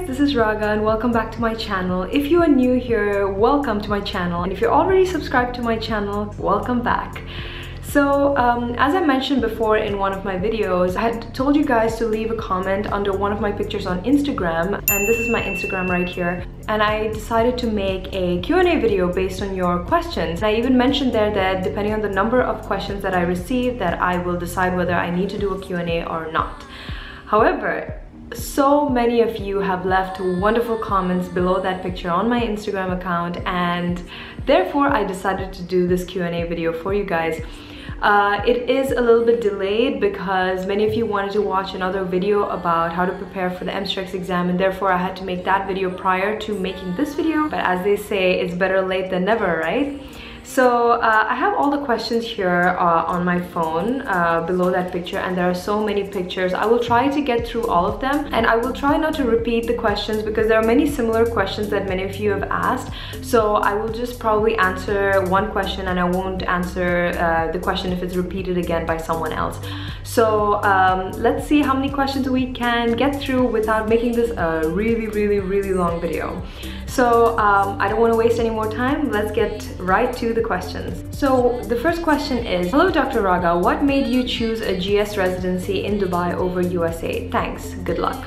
this is Raga and welcome back to my channel. If you are new here, welcome to my channel, and if you're already subscribed to my channel, welcome back. So as I mentioned before in one of my videos, I had told you guys to leave a comment under one of my pictures on Instagram, and this is my Instagram right here, and I decided to make a Q&A video based on your questions. I even mentioned there that depending on the number of questions that I receive, that I will decide whether I need to do a Q&A or not. However, so many of you have left wonderful comments below that picture on my Instagram account, and therefore I decided to do this Q&A video for you guys. It is a little bit delayed because many of you wanted to watch another video about how to prepare for the MStrix exam, and therefore I had to make that video prior to making this video. But as they say, it's better late than never, right? So I have all the questions here on my phone below that picture, and there are so many pictures. I will try to get through all of them, and I will try not to repeat the questions because there are many similar questions that many of you have asked. So I will just probably answer one question and I won't answer the question if it's repeated again by someone else. So let's see how many questions we can get through without making this a really long video. So I don't want to waste any more time. Let's get right to the questions. So the first question is, hello Dr. Raga, what made you choose a GS residency in Dubai over USA? Thanks, good luck.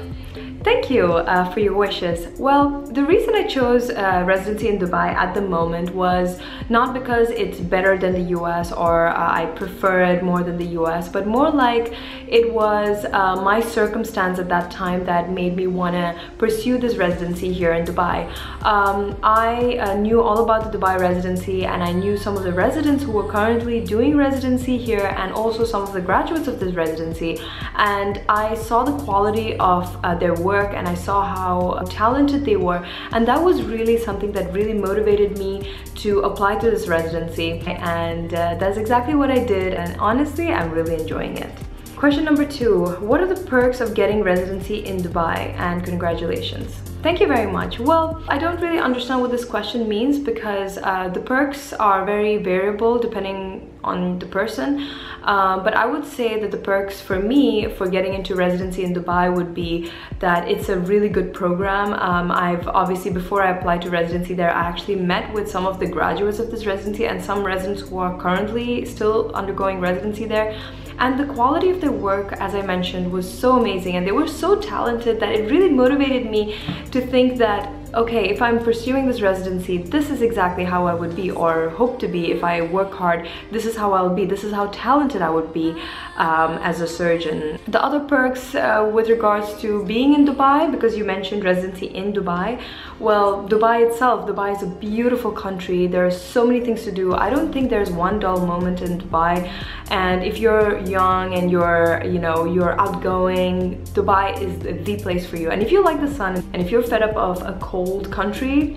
Thank you for your wishes. Well, the reason I chose residency in Dubai at the moment was not because it's better than the US or I prefer it more than the US, but more like it was my circumstance at that time that made me want to pursue this residency here in Dubai. I knew all about the Dubai residency, and I knew some of the residents who were currently doing residency here, and also some of the graduates of this residency, and I saw the quality of their work, and I saw how talented they were, and that was really something that really motivated me to apply to this residency, and that's exactly what I did, and honestly I'm really enjoying it. Question number 2, what are the perks of getting residency in Dubai, and congratulations. Thank you very much. Well, I don't really understand what this question means because the perks are very variable depending on the person, but I would say that the perks for me for getting into residency in Dubai would be that it's a really good program. I've obviously, before I applied to residency there, I actually met with some of the graduates of this residency and some residents who are currently still undergoing residency there. And the quality of their work, as I mentioned, was so amazing, and they were so talented that it really motivated me to think that, okay, if I'm pursuing this residency, this is exactly how I would be, or hope to be. If I work hard, this is how I'll be, this is how talented I would be as a surgeon. The other perks with regards to being in Dubai, because you mentioned residency in Dubai, well, Dubai itself, Dubai is a beautiful country. There are so many things to do. I don't think there's one dull moment in Dubai, and if you're young and you're outgoing, Dubai is the place for you. And if you like the sun, and if you're fed up of a cold country,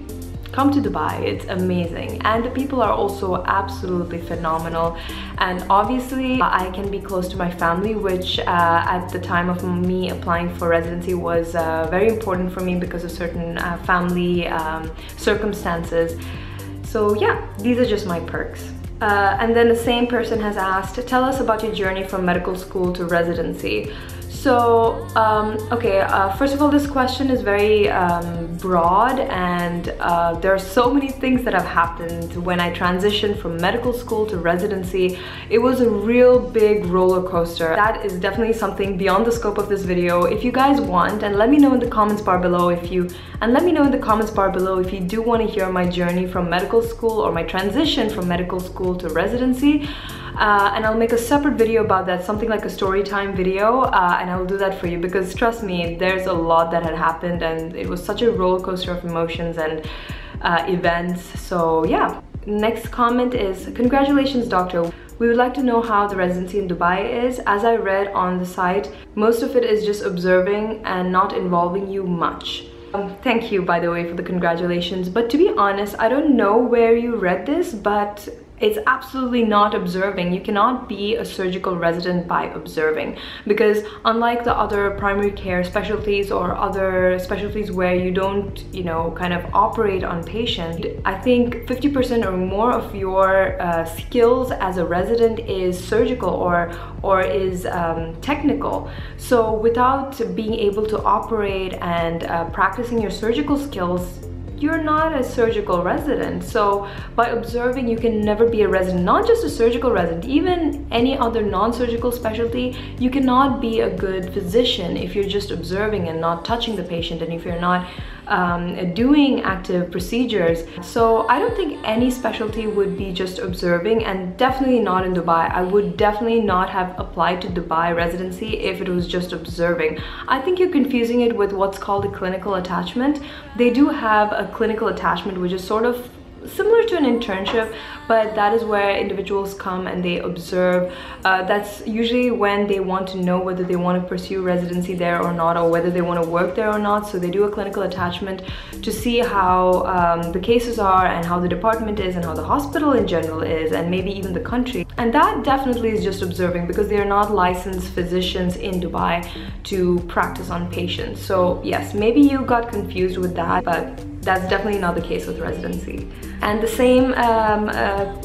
come to Dubai. It's amazing, and the people are also absolutely phenomenal. And obviously I can be close to my family, which at the time of me applying for residency was very important for me because of certain family circumstances. So yeah, these are just my perks. And then the same person has asked, tell us about your journey from medical school to residency. So, okay, first of all, this question is very broad, and there are so many things that have happened when I transitioned from medical school to residency. It was a real big roller coaster. That is definitely something beyond the scope of this video. If you guys want, and let me know in the comments bar below if you do want to hear my journey from medical school or my transition from medical school to residency. And I'll make a separate video about that, something like a story time video, and I'll do that for you, because trust me, there's a lot that had happened and it was such a roller coaster of emotions and events. So yeah. Next comment is, congratulations doctor. We would like to know how the residency in Dubai is. As I read on the site, most of it is just observing and not involving you much. Thank you, by the way, for the congratulations, but to be honest, I don't know where you read this, but it's absolutely not observing. You cannot be a surgical resident by observing, because unlike the other primary care specialties or other specialties where you don't, you know, kind of operate on patient, I think 50% or more of your skills as a resident is surgical or is technical. So without being able to operate and practicing your surgical skills, you're not a surgical resident. So by observing, you can never be a resident, not just a surgical resident, even any other non-surgical specialty. You cannot be a good physician if you're just observing and not touching the patient, and if you're not doing active procedures. So I don't think any specialty would be just observing, and definitely not in Dubai. I would definitely not have applied to Dubai residency if it was just observing. I think you're confusing it with what's called a clinical attachment. They do have a clinical attachment, which is sort of similar to an internship, but that is where individuals come and they observe. That's usually when they want to know whether they want to pursue residency there or not, or whether they want to work there or not. So they do a clinical attachment to see how the cases are and how the department is and how the hospital in general is, and maybe even the country. And that definitely is just observing, because they are not licensed physicians in Dubai to practice on patients. So yes, maybe you got confused with that, but that's definitely not the case with residency. And the same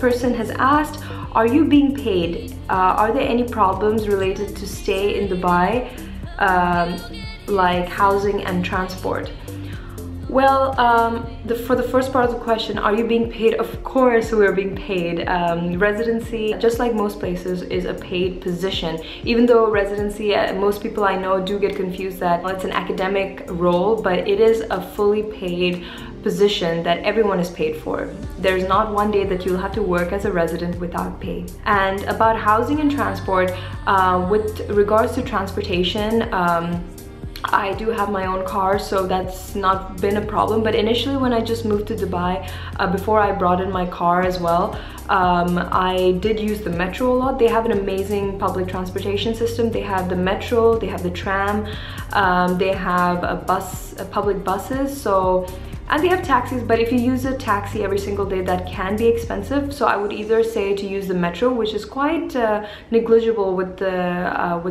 person has asked, are you being paid? Are there any problems related to stay in Dubai, like housing and transport? Well, for the first part of the question, are you being paid? Of course we're being paid. Residency, just like most places, is a paid position. Even though residency, most people I know do get confused that it's an academic role, but it is a fully paid position that everyone is paid for. There's not one day that you'll have to work as a resident without pay. And about housing and transport, with regards to transportation, I do have my own car, so that's not been a problem. But initially when I just moved to Dubai, before I brought in my car as well, I did use the metro a lot. They have an amazing public transportation system. They have the metro, they have the tram, they have public buses, and they have taxis. But if you use a taxi every single day, that can be expensive. So I would either say to use the metro, which is quite negligible with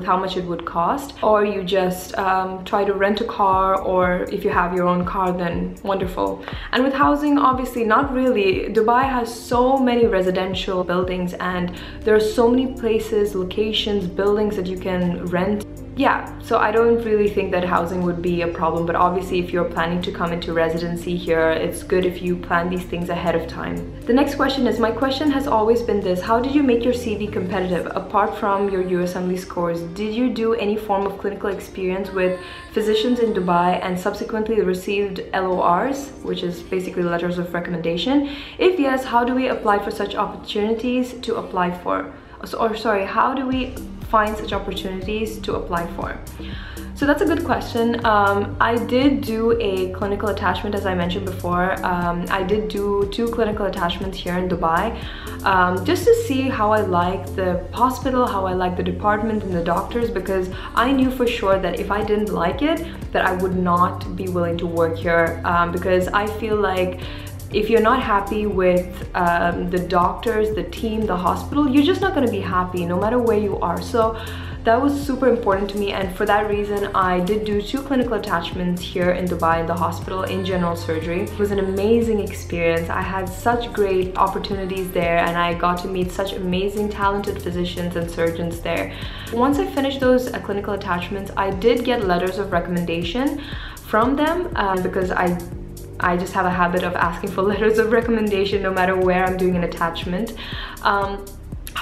how much it would cost, or you just try to rent a car, or if you have your own car, then wonderful. And with housing, obviously not really. Dubai has so many residential buildings, and there are so many places, locations, buildings that you can rent. Yeah, so I don't really think that housing would be a problem, but obviously if you're planning to come into residency here, it's good if you plan these things ahead of time. The next question is, my question has always been this: how did you make your CV competitive? Apart from your USMLE scores, did you do any form of clinical experience with physicians in Dubai and subsequently received LORs, which is basically letters of recommendation? If yes, how do we apply for such opportunities to apply for? How do we find such opportunities to apply for? So that's a good question. I did do a clinical attachment, as I mentioned before. I did do 2 clinical attachments here in Dubai, just to see how I like the hospital, how I like the department and the doctors, because I knew for sure that if I didn't like it, that I would not be willing to work here, because I feel like if you're not happy with the doctors, the team, the hospital, you're just not going to be happy no matter where you are. So that was super important to me, and for that reason I did do 2 clinical attachments here in Dubai in the hospital in general surgery. It was an amazing experience. I had such great opportunities there, and I got to meet such amazing talented physicians and surgeons there. Once I finished those clinical attachments, I did get letters of recommendation from them, because I just have a habit of asking for letters of recommendation no matter where I'm doing an attachment.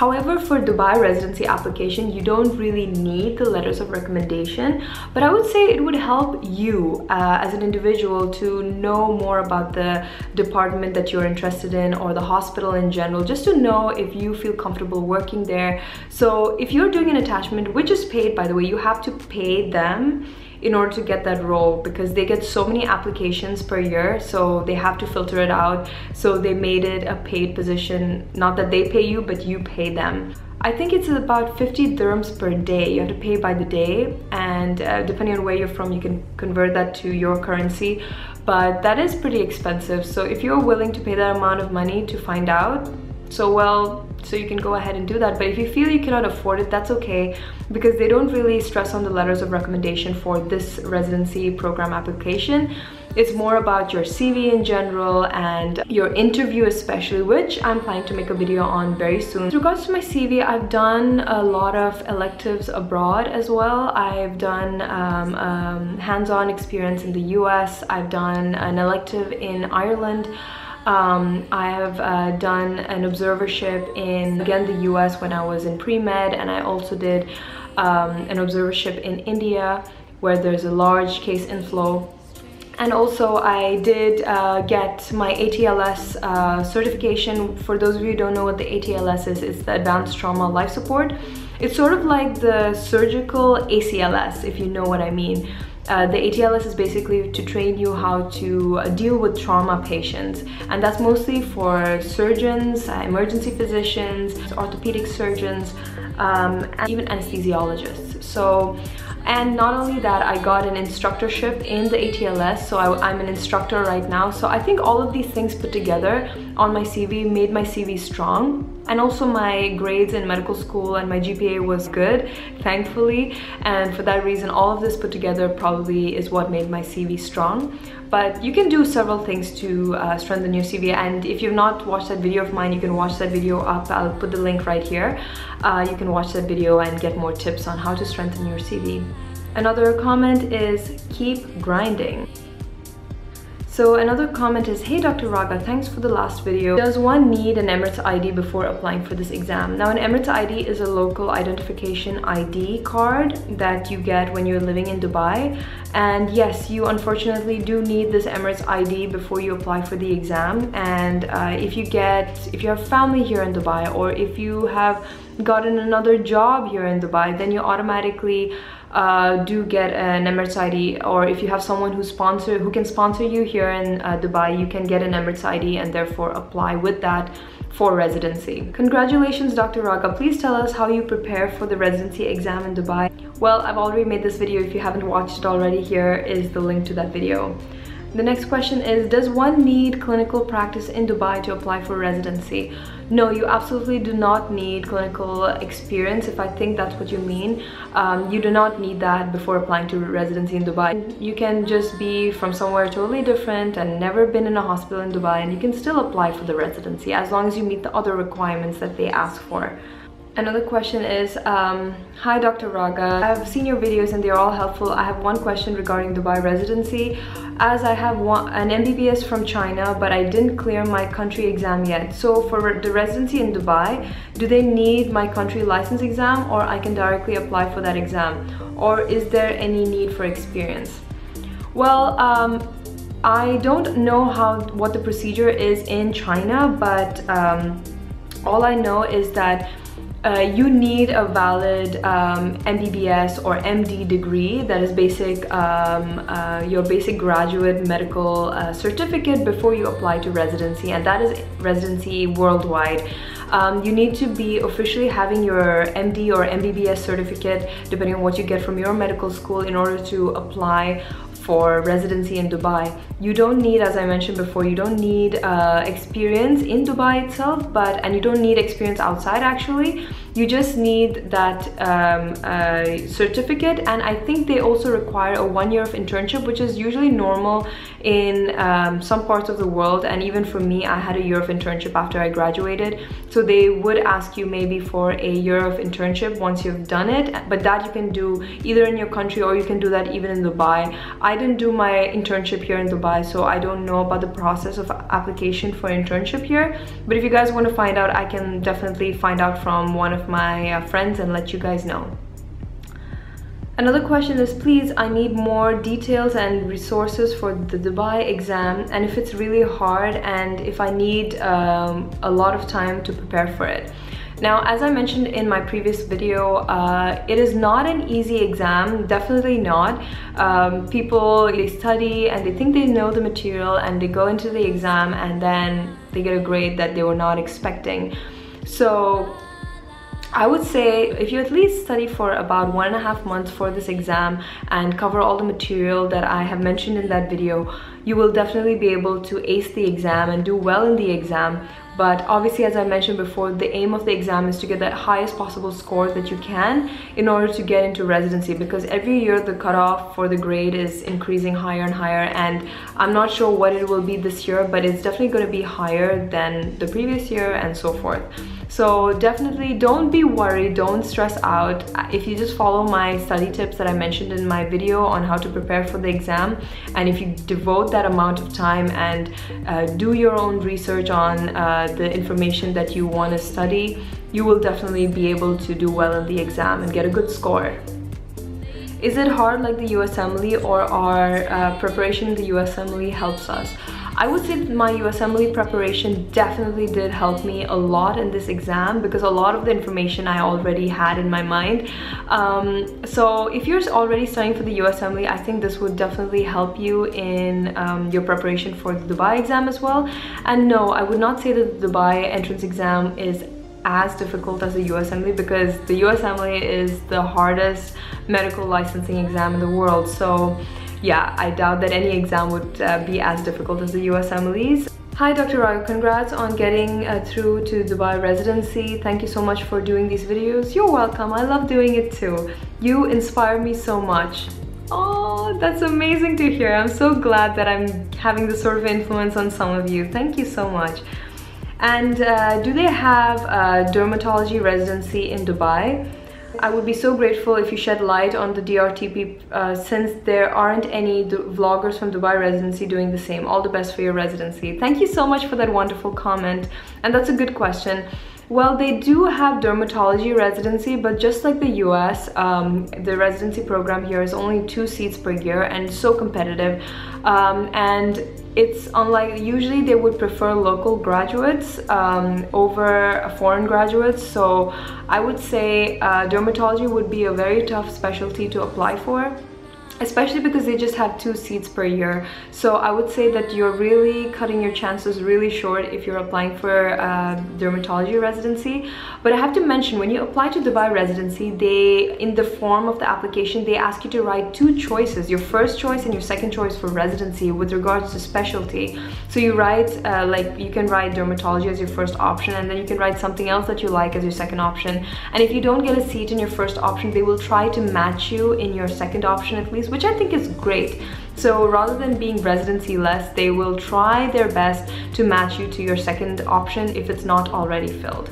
However, for Dubai residency application, you don't really need the letters of recommendation, but I would say it would help you as an individual to know more about the department that you're interested in, or the hospital in general, just to know if you feel comfortable working there. So if you're doing an attachment, which is paid, by the way, you have to pay them in order to get that role, because they get so many applications per year, so they have to filter it out. So they made it a paid position, not that they pay you, but you pay them. I think it's about 50 dirhams per day. You have to pay by the day, and depending on where you're from, you can convert that to your currency, but that is pretty expensive. So if you're willing to pay that amount of money to find out, so you can go ahead and do that. But if you feel you cannot afford it, that's okay, because they don't really stress on the letters of recommendation for this residency program application. It's more about your CV in general and your interview especially, which I'm planning to make a video on very soon. With regards to my CV, I've done a lot of electives abroad as well. I've done hands-on experience in the US. I've done an elective in Ireland. I have done an observership in, again, the US when I was in pre-med, and I also did an observership in India where there's a large case inflow. And also I did get my ATLS certification. For those of you who don't know what the ATLS is, it's the Advanced Trauma Life Support. It's sort of like the surgical ACLS, if you know what I mean. The ATLS is basically to train you how to deal with trauma patients, and that's mostly for surgeons, emergency physicians, orthopedic surgeons, and even anesthesiologists. So, and not only that, I got an instructorship in the ATLS, so I'm an instructor right now. So I think all of these things put together on my CV made my CV strong. And also my grades in medical school and my GPA was good, thankfully. And for that reason, all of this put together probably is what made my CV strong. But you can do several things to strengthen your CV. And if you've not watched that video of mine, you can watch that video up. I'll put the link right here. You can watch that video and get more tips on how to strengthen your CV. Another comment is keep grinding. So another comment is, hey Dr. Raga, thanks for the last video. Does one need an Emirates ID before applying for this exam? Now, an Emirates ID is a local identification ID card that you get when you're living in Dubai. And yes, you unfortunately do need this Emirates ID before you apply for the exam. And if you have family here in Dubai, or if you have gotten another job here in Dubai, then you automatically do get an Emirates ID. Or if you have someone who can sponsor you here in Dubai, you can get an Emirates ID and therefore apply with that for residency. Congratulations, Dr. Raga. Please tell us how you prepare for the residency exam in Dubai. Well, I've already made this video. If you haven't watched it already, here is the link to that video. The next question is, does one need clinical practice in Dubai to apply for residency? No, you absolutely do not need clinical experience, if I think that's what you mean. You do not need that before applying to residency in Dubai. You can just be from somewhere totally different and never been in a hospital in Dubai, and you can still apply for the residency as long as you meet the other requirements that they ask for. Another question is, hi Dr. Raga, I've seen your videos and they're all helpful. I have one question regarding Dubai residency. As I have an MBBS from China, but I didn't clear my country exam yet. So for the residency in Dubai, do they need my country license exam, or I can directly apply for that exam? Or is there any need for experience? Well, I don't know what the procedure is in China, but all I know is that you need a valid MBBS or MD degree, that is your basic graduate medical certificate, before you apply to residency, and that is residency worldwide. You need to be officially having your MD or MBBS certificate, depending on what you get from your medical school, in order to apply for residency in Dubai. You don't need, as I mentioned before, you don't need experience in Dubai itself, and you don't need experience outside actually. You just need that certificate, and I think they also require a 1 year of internship, which is usually normal in some parts of the world. And even for me, I had a year of internship after I graduated, so they would ask you maybe for a year of internship once you've done it, but that you can do either in your country or you can do that even in Dubai. I didn't do my internship here in Dubai, so I don't know about the process of application for internship here, but if you guys want to find out, I can definitely find out from one of my friends and let you guys know. Another question is, please, I need more details and resources for the Dubai exam, and if it's really hard, and if I need a lot of time to prepare for it. Now, as I mentioned in my previous video, it is not an easy exam, definitely not. People, they study and they think they know the material, and they go into the exam and then they get a grade that they were not expecting. So I would say if you at least study for about 1.5 months for this exam and cover all the material that I have mentioned in that video, you will definitely be able to ace the exam and do well in the exam but obviously, as I mentioned before, the aim of the exam is to get that highest possible score that you can in order to get into residency, because every year the cutoff for the grade is increasing higher and higher, and I'm not sure what it will be this year, but it's definitely going to be higher than the previous year and so forth. So definitely don't be worried, don't stress out. If you just follow my study tips that I mentioned in my video on how to prepare for the exam, and if you devote that amount of time and do your own research on the information that you want to study, you will definitely be able to do well in the exam and get a good score. Is it hard like the USMLE, or our preparation in the USMLE helps us? I would say that my USMLE preparation definitely did help me a lot in this exam, because a lot of the information I already had in my mind. So if you're already studying for the USMLE, I think this would definitely help you in your preparation for the Dubai exam as well. And no, I would not say that the Dubai entrance exam is as difficult as the USMLE, because the USMLE is the hardest medical licensing exam in the world. So yeah, I doubt that any exam would be as difficult as the USMLEs. Hi Dr. Rao, congrats on getting through to Dubai residency. Thank you so much for doing these videos. You're welcome, I love doing it too. You inspire me so much. Oh, that's amazing to hear. I'm so glad that I'm having this sort of influence on some of you. Thank you so much. And do they have a dermatology residency in Dubai? I would be so grateful if you shed light on the DRTP since there aren't any vloggers from Dubai residency doing the same. All the best for your residency. Thank you so much for that wonderful comment, and that's a good question. Well, they do have dermatology residency, but just like the US, the residency program here is only 2 seats per year and so competitive. And it's unlike, usually they would prefer local graduates over foreign graduates. So I would say dermatology would be a very tough specialty to apply for, especially because they just have 2 seats per year. So I would say that you're really cutting your chances really short if you're applying for dermatology residency. But I have to mention, when you apply to Dubai residency, they, in the form of the application, they ask you to write 2 choices, your first choice and your second choice for residency with regards to specialty. So you write, like you can write dermatology as your first option, and then you can write something else that you like as your second option. And if you don't get a seat in your first option, they will try to match you in your second option at least, which I think is great. So rather than being residency less, they will try their best to match you to your second option if it's not already filled.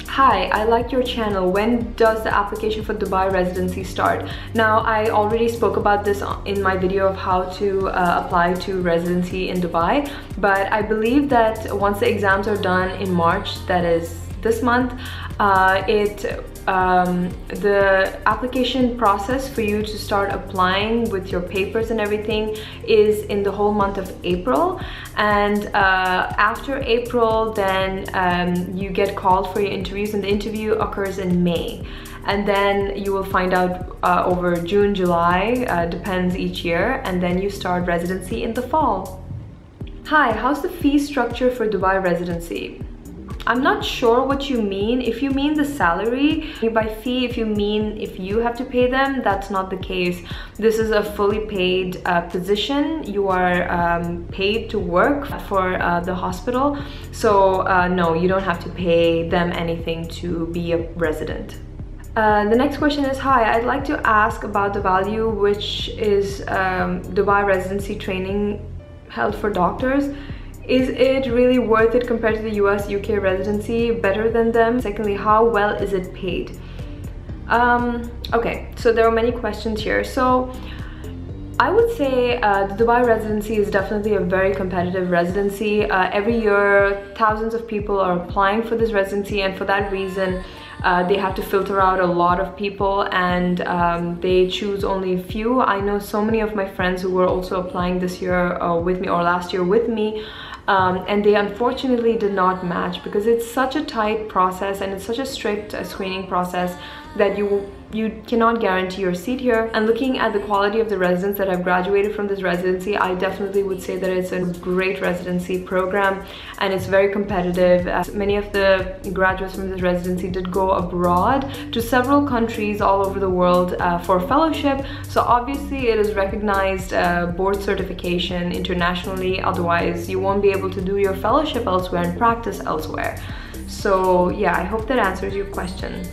Hi, I like your channel. When does the application for Dubai residency start? Now, I already spoke about this in my video of how to apply to residency in Dubai, but I believe that once the exams are done in March, that is this month, the application process for you to start applying with your papers and everything is in the whole month of April. And after April, then you get called for your interviews, and the interview occurs in May. And then you will find out over June, July, depends each year, and then you start residency in the fall. Hi, how's the fee structure for Dubai residency? I'm not sure what you mean. If you mean the salary, by fee, if you mean if you have to pay them, that's not the case. This is a fully paid position. You are paid to work for the hospital. So no, you don't have to pay them anything to be a resident. The next question is, hi, I'd like to ask about the value which is Dubai residency training held for doctors. Is it really worth it compared to the US, UK residency, better than them? Secondly, how well is it paid? Okay, so there are many questions here. So I would say the Dubai residency is definitely a very competitive residency. Every year, thousands of people are applying for this residency, and for that reason, they have to filter out a lot of people, and they choose only a few. I know so many of my friends who were also applying this year with me, or last year with me, and they unfortunately did not match, because it's such a tight process and it's such a strict screening process that you cannot guarantee your seat here. And looking at the quality of the residents that have graduated from this residency, I definitely would say that it's a great residency program and it's very competitive. Many of the graduates from this residency did go abroad to several countries all over the world for fellowship. So obviously it is recognized board certification internationally, otherwise you won't be able to do your fellowship elsewhere and practice elsewhere. So yeah, I hope that answers your question.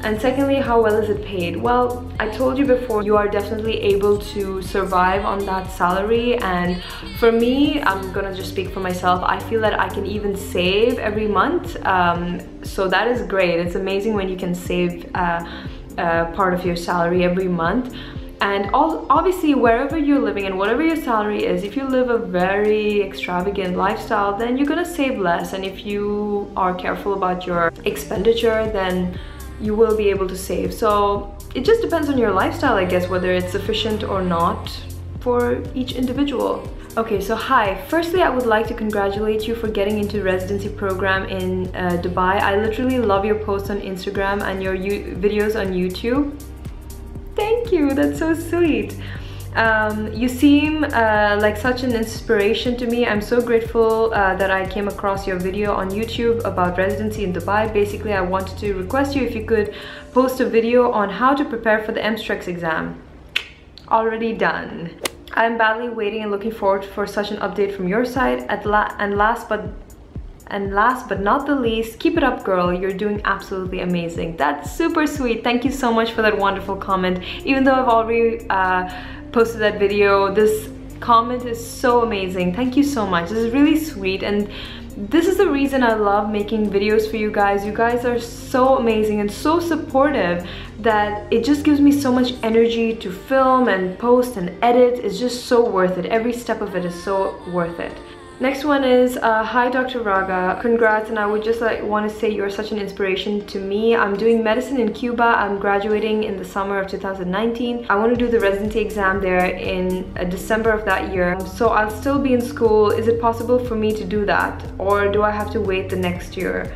And secondly, how well is it paid? Well, I told you before, you are definitely able to survive on that salary. And for me, I'm gonna just speak for myself, I feel that I can even save every month. So that is great. It's amazing when you can save part of your salary every month. And obviously, wherever you're living and whatever your salary is, if you live a very extravagant lifestyle, then you're gonna save less. And if you are careful about your expenditure, then you will be able to save. So it just depends on your lifestyle, I guess, whether it's sufficient or not for each individual. Okay, so hi. Firstly, I would like to congratulate you for getting into residency program in Dubai. I literally love your posts on Instagram and your videos on YouTube. Thank you, that's so sweet. You seem like such an inspiration to me. I'm so grateful that I came across your video on YouTube about residency in Dubai. Basically, I wanted to request you if you could post a video on how to prepare for the MStrex exam. Already done. I'm badly waiting and looking forward for such an update from your side. And last but not the least, keep it up, girl. You're doing absolutely amazing. That's super sweet. Thank you so much for that wonderful comment. Even though I've already posted that video, this comment is so amazing. Thank you so much. This is really sweet, and this is the reason I love making videos for you guys. You guys are so amazing and so supportive that it just gives me so much energy to film and post and edit. It's just so worth it. Every step of it is so worth it. Next one is, hi Dr. Raga, congrats, and I would just want to say you're such an inspiration to me. I'm doing medicine in Cuba. I'm graduating in the summer of 2019. I want to do the residency exam there in December of that year. So I'll still be in school. Is it possible for me to do that, or do I have to wait the next year?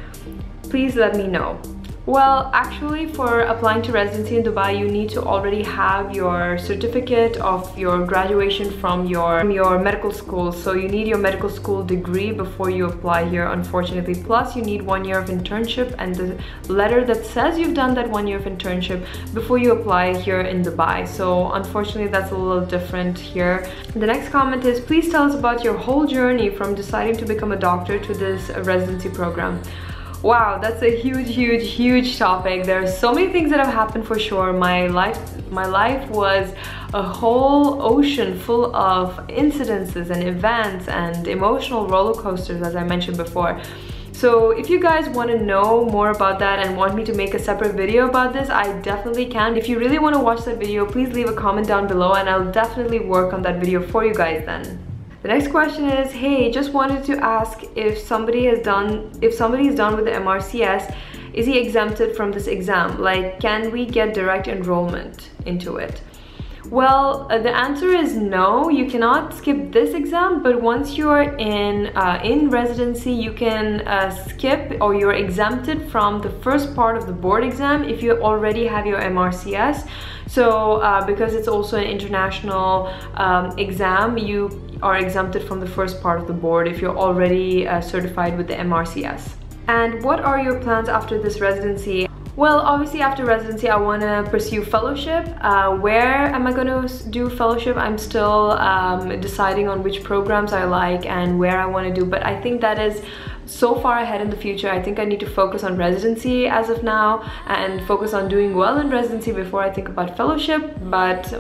Please let me know. Well, actually, for applying to residency in Dubai, you need to already have your certificate of your graduation from your medical school. So you need your medical school degree before you apply here, unfortunately. Plus, you need 1 year of internship and the letter that says you've done that 1 year of internship before you apply here in Dubai. So unfortunately, that's a little different here. The next comment is, please tell us about your whole journey from deciding to become a doctor to this residency program. Wow, that's a huge topic. There are so many things that have happened for sure. My life was a whole ocean full of incidences and events and emotional roller coasters, as I mentioned before. So if you guys want to know more about that and want me to make a separate video about this, I definitely can. If you really want to watch that video, please leave a comment down below and I'll definitely work on that video for you guys then. The next question is, hey, just wanted to ask if somebody is done with the MRCS, is he exempted from this exam? Like, can we get direct enrollment into it? Well, the answer is no, you cannot skip this exam, but once you're in residency, you can skip, or you're exempted from the first part of the board exam if you already have your MRCS. So because it's also an international exam, you are exempted from the first part of the board if you're already certified with the MRCS. And what are your plans after this residency? Well, obviously after residency, I want to pursue fellowship. Where am I going to do fellowship? I'm still deciding on which programs I like and where I want to do, but I think that is so far ahead in the future. I think I need to focus on residency as of now and focus on doing well in residency before I think about fellowship. But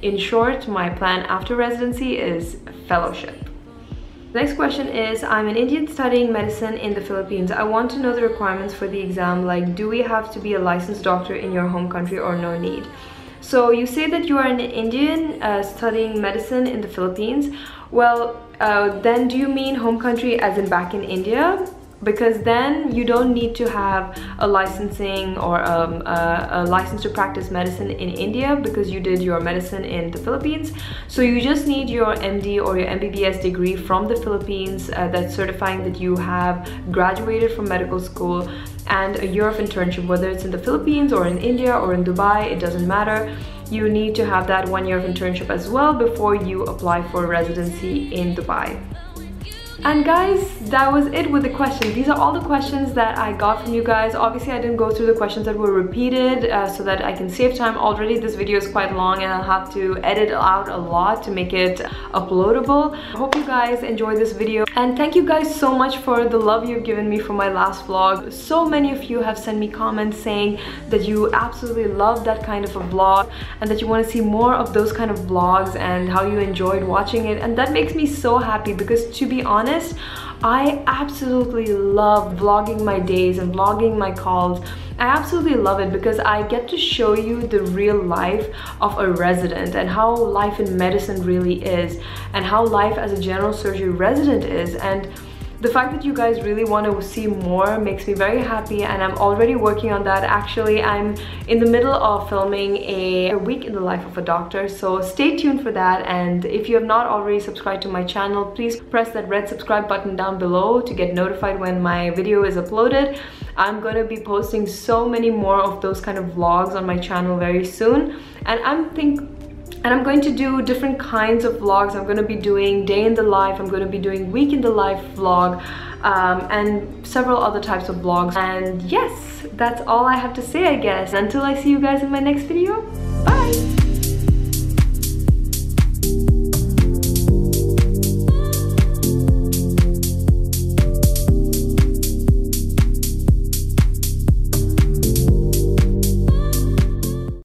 in short, my plan after residency is fellowship. Next question is, I'm an Indian studying medicine in the Philippines. I want to know the requirements for the exam, like do we have to be a licensed doctor in your home country or no need? So you say that you are an Indian studying medicine in the Philippines. Well, then do you mean home country as in back in India? Because then you don't need to have a licensing or a license to practice medicine in India because you did your medicine in the Philippines. So you just need your MD or your MBBS degree from the Philippines that's certifying that you have graduated from medical school and a year of internship, whether it's in the Philippines or in India or in Dubai, it doesn't matter. You need to have that 1 year of internship as well before you apply for residency in Dubai. And guys, that was it with the questions. These are all the questions that I got from you guys. Obviously, I didn't go through the questions that were repeated so that I can save time. Already this video is quite long and I'll have to edit out a lot to make it uploadable. I hope you guys enjoyed this video, and thank you guys so much for the love you've given me for my last vlog. So many of you have sent me comments saying that you absolutely love that kind of a vlog and that you want to see more of those kind of vlogs and how you enjoyed watching it, and that makes me so happy because, to be honest, I absolutely love vlogging my days and vlogging my calls. I absolutely love it because I get to show you the real life of a resident and how life in medicine really is and how life as a general surgery resident is. And the fact that you guys really want to see more makes me very happy, and I'm already working on that. Actually, I'm in the middle of filming a week in the life of a doctor, so stay tuned for that. And if you have not already subscribed to my channel, please press that red subscribe button down below to get notified when my video is uploaded. I'm gonna be posting so many more of those kind of vlogs on my channel very soon, and I'm going to do different kinds of vlogs. I'm going to be doing day in the life, I'm going to be doing week in the life vlog, and several other types of vlogs. And yes, that's all I have to say, I guess. Until I see you guys in my next video, bye!